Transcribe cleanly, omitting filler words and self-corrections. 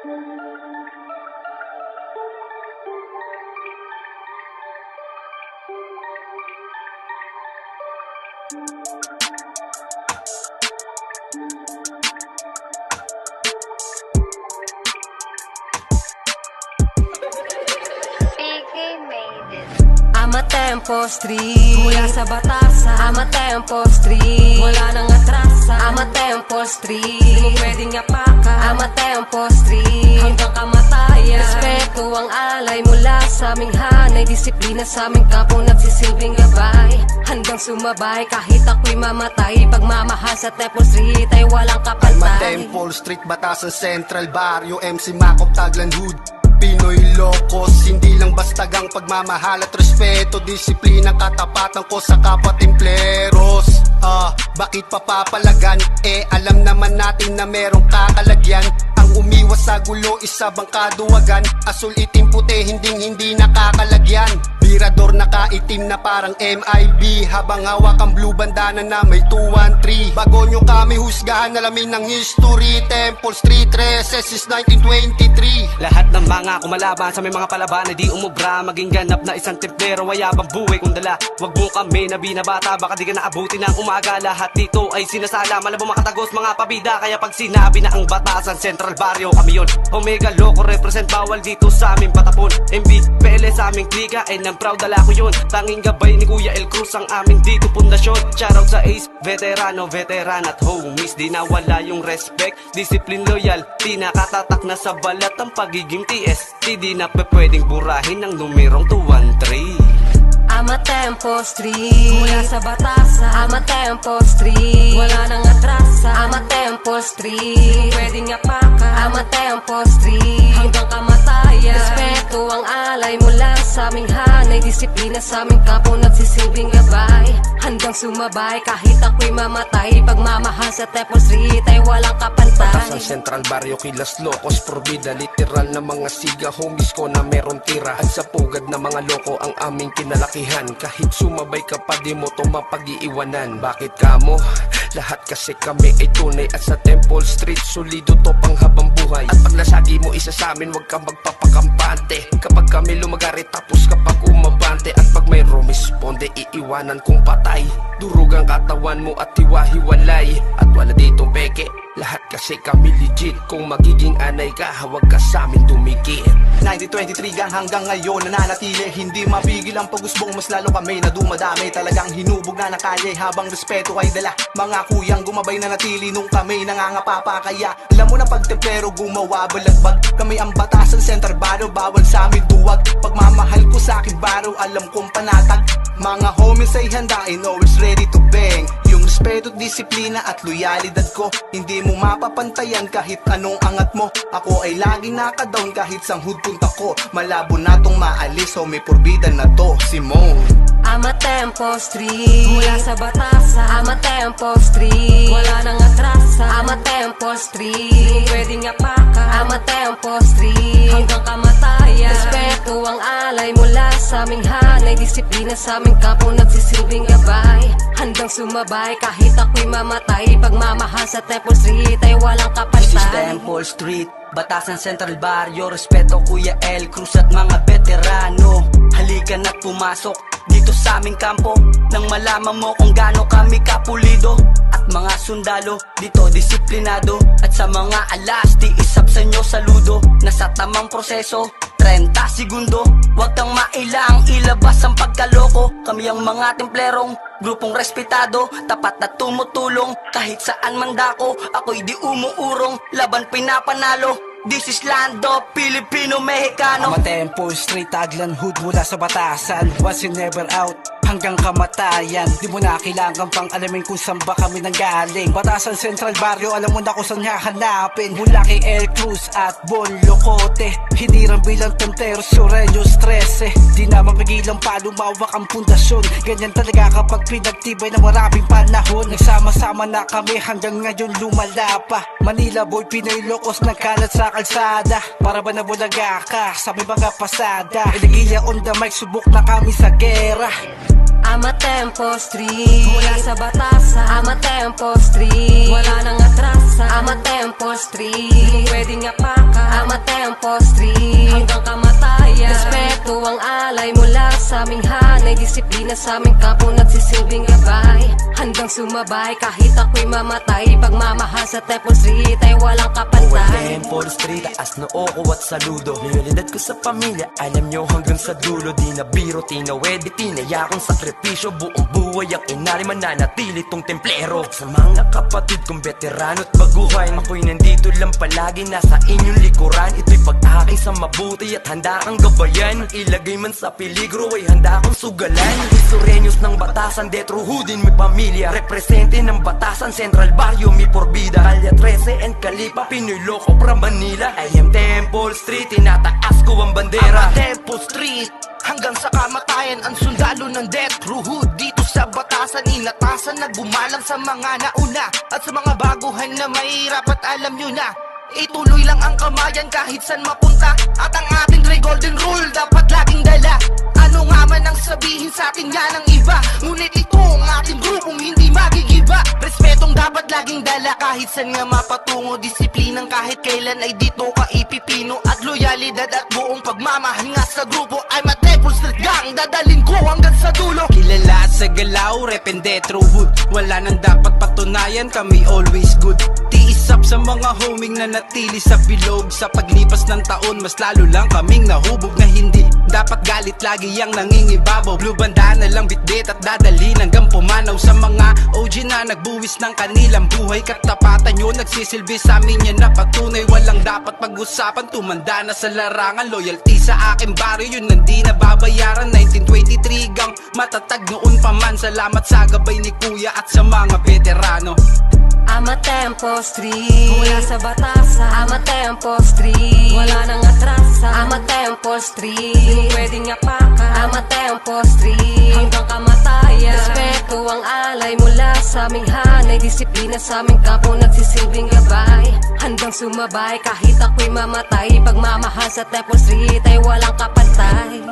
Ama Tempo Street, mula sa batasan. Ama Tempo Street, wala nang atrasan. Ama Tempo Street, di mo pwedeng yapakan. Ama Tempo Street, hanggang kamatayan. Respeto ang alay mula sa aming hanay. Disiplina sa aming kapwa nagsisilbing gabay. Handang sumabay kahit ako'y mamatay. Pagmamahal sa Temple Street ay walang kapantay. Alma Temple Street, Batasan Central Barrio, MC Makop, Taglan Hood, Pinoy Locos. Hindi lang bastagang pagmamahal at respeto, disiplina, katapatan ko sa kapwa timpleros. Bakit papapalagan? Alam naman natin na merong kakalagyan. Ang umiwas sa gulo, isa bang kaduwagan? Asul, itim, puti, hindi nakakalagyan. Birador nakaitim na parang MIB, habang hawak ang blue bandana na may 213. Bago nyo kami husgahan, alamin ng history. Temple Street Recess is 1923. Lahat ng mga kumalaban sa may mga palaban ay di umubra. Maging ganap na isang templero, wayabang buhay kung dala. Wag mo kami na binabata, baka di ka naabuti ng umaga. Lahat dito ay sinasala, malabo makatagos mga pabida. Kaya pag sinabi na ang Batasan Central Barrio, kami yun. Omega Loco represent, bawal dito sa aming patapon. MB, PL sa aming klika, and I'm proud dala ko yun. Tanging gabay ni Kuya El Cruz ang aming dito pundasyon. Shoutout sa Ace, veteran at homies. Di nawala yung respect, discipline, loyalty. Nakatatak na sa balat ang pagiging TST. Di na pwedeng burahin ng numerong 213. Ama Tempo Street, mula sa batasan. Ama Tempo Street, wala nang atrasan. Ama Tempo Street, di mo pwedeng yapakan. Ama Tempo Street, hanggang kamatayan. Respeto ang alay mula sa aming hanay. Disiplina sa aming kapwa nagsisilbing gabay. Handang sumabay kahit ako'y mamatay. Pagmamahal sa Tempo Street ay walang kapantay. Batasan Central Barrio, Kilas Locos, Prorbida. Literal na mga siga, homies ko na meron tira. At sa pugad na mga loko ang aming kinalakihan. Kahit sumabay ka pa, di mo to mapag-iiwanan. Bakit kamo? Lahat kasi kami ay tunay. At sa Temple Street, solido to pang habang buhay. At pag nasagi mo isa sa amin, huwag kang magpapakampante. Kapag kami lumagari, tapos kapag umabante. At pag may rumisponde, iiwanan kung patay. Durug ang katawan mo at hiwa-hiwalay. At wala ditong peke, lahat kasi kami legit. Kung magiging anay ka, huwag ka sa amin tumigil. 1923 gang hanggang ngayon nananatili. Hindi mapigil ang pag-usbong, mas lalo kami na dumadami. Talagang hinubog na ng kalye habang respeto ay dala. Mga kuyang gumabay na natili nung kami nangangapapa. Kaya alam mo na pagtepero gumawa balagbag. Kami ang Batasan Central Barrio, bawal sa amin duwag. Pagmamahal ko sa akin baro, alam kong panatag. Mga homies ay handain, always ready to bang. Yung respeto, disiplina at loyalidad ko, hindi mo mapapantayan kahit anong angat mo. Ako ay laging nakadown kahit sanghud punta ko. Malabo na tong maalis, so may porbida na to, Simone. Ama Tempo Street, mula sa batasan. Ama Tempo Street, wala nang atrasan. Ama Tempo Street, di mo pwedeng yapakan. Ama Tempo Street, hanggang kamatayan. Respeto ang alay mula sa aming hanay. Disiplina sa aming kapwa nagsisilbing gabay. Handang sumabay kahit ako'y mamatay. Pagmamahal sa Temple Street ay walang kapantay. This is Temple Street, Batasan Central Barrio. Respeto Kuya El Cruz at mga veterano. Halika na't pumasok dito sa aming kampo, nang malaman mo kung gaano kami kapulido. At mga sundalo dito disiplinado. At sa mga alas, tiisap sa inyo saludo. Nasa tamang proseso, 30 segundo. Huwag kang mailang ilabas ang pagkaloko. Kami ang mga templerong grupong respetado, tapat na tumutulong. Kahit saan man dako, ako'y di umuurong. Laban pinapanalo. This is Lando, Pilipino-Mexicano. Ama Temple Street, Taglan Hood, mula sa batasan. Once and never out, hanggang kamatayan. Di mo na kailangan pang alamin kung saan ba kami nanggaling. Batasan Central Barrio, alam mo na kung saan hahanapin. Mula kay El Cruz at Bon Locote, hinirang bilang tentero, Sureños 13. Di na mapigilang pa lumawak ang pundasyon. Ganyan talaga kapag pinagtibay na maraming panahon. Nagsama-sama na kami hanggang ngayon lumala pa. Manila boy, Pinoy Locos, nagkalat sa kalsada. Para ba nabulaga ka sa may mga pasada? Elegiya on the mic, subok na kami sa gera. Ama Tempo Street, mula sa batasan. Ama Tempo Street, wala nang atrasan. Ama Tempo Street, di mo pwedeng yapakan. Ama Tempo Street, hanggang kamatayan. Respeto ang alay mula sa aming hanay, disiplina sa aming kapo nagsisilbing gabay. Handang sumabay kahit ako'y mamatay, pagmamahal sa Temple Street ay walang kapantay. Temple Street, taas noo ko at saludo. Loyalidad ko sa pamilya, alam nyo hanggang sa dulo. Di na biro, tinawedi, tinaya kong sakripisyo. Buong buhay ang inari, mananatili tong templero. Sa mga kapatid kong veterano at baguhan, ako'y nandito lang palagi, nasa inyong likuran. Ito'y pag-akay sa mabuti at handa kang gabayan. Ilagay man sa peligro ay handa kang sugalan. Historienyos ng batasan, Detro Hoodin, may pamilya. Represente ng batasan, Central Barrio, mi Porbida, Kalya 13 and Kalipa, Pinoy Loco from Manila. I am Temple Street, tinataas ko ang bandera. Ama Temple Street, hanggang sa kamatayan ang sundalo ng Death Hood. Dito sa batasan, inatasan na bumalang sa mga nauna at sa mga baguhan na mahirap at alam nyo na. Ituloy lang ang kamayan kahit saan mapunta, at ang ating Grey Golden Rule dapat laging dala. Ano nga man ang sabihin sa atin yan ng iba, ngunit ito ang ating grupong hindi magigiba. Respetong dapat laging dala kahit saan nga mapatungo, disiplinang kahit kailan ay dito ka ipipino, at loyalidad at buong pagmamahal nga sa grupo. I'm a Temple Street Gang, dadalin ko hanggang sa dulo. Kilala sa galaw, rependetro hood. Wala nang dapat patunayan, kami always good. Tiis up sa mga homing na natili sa bilog. Sa paglipas ng taon, mas lalo lang kaming nahubog na hindi dapat galit lagi yang nangingibabaw. Blue bandana lang bitbit at dadalhin hanggang pumanaw sa mga OG na nagbuwis ng kanilang buhay. Katapatan nyo nagsisilbi sa amin yan na patunay. Walang dapat pag-usapan, tumanda na sa larangan. Loyalty sa aking baryo, yun hindi na babayaran. 1923 gang matatag noon pa man. Salamat sa gabay ni kuya at sa mga veterano. Ama Tempo Street, mula sa batasan. Ama Tempo Street, wala nang atrasa. Ama Tempo Street, di mo pwedeng yapakan. Ama Tempo Street, hanggang kamatayan. Respeto ang alay mula sa aming hanay, disiplina sa aming kapo nagsisilbing gabay. Handang sumabay kahit ako'y mamatay, pagmamahal sa Temple Street ay walang kapantay.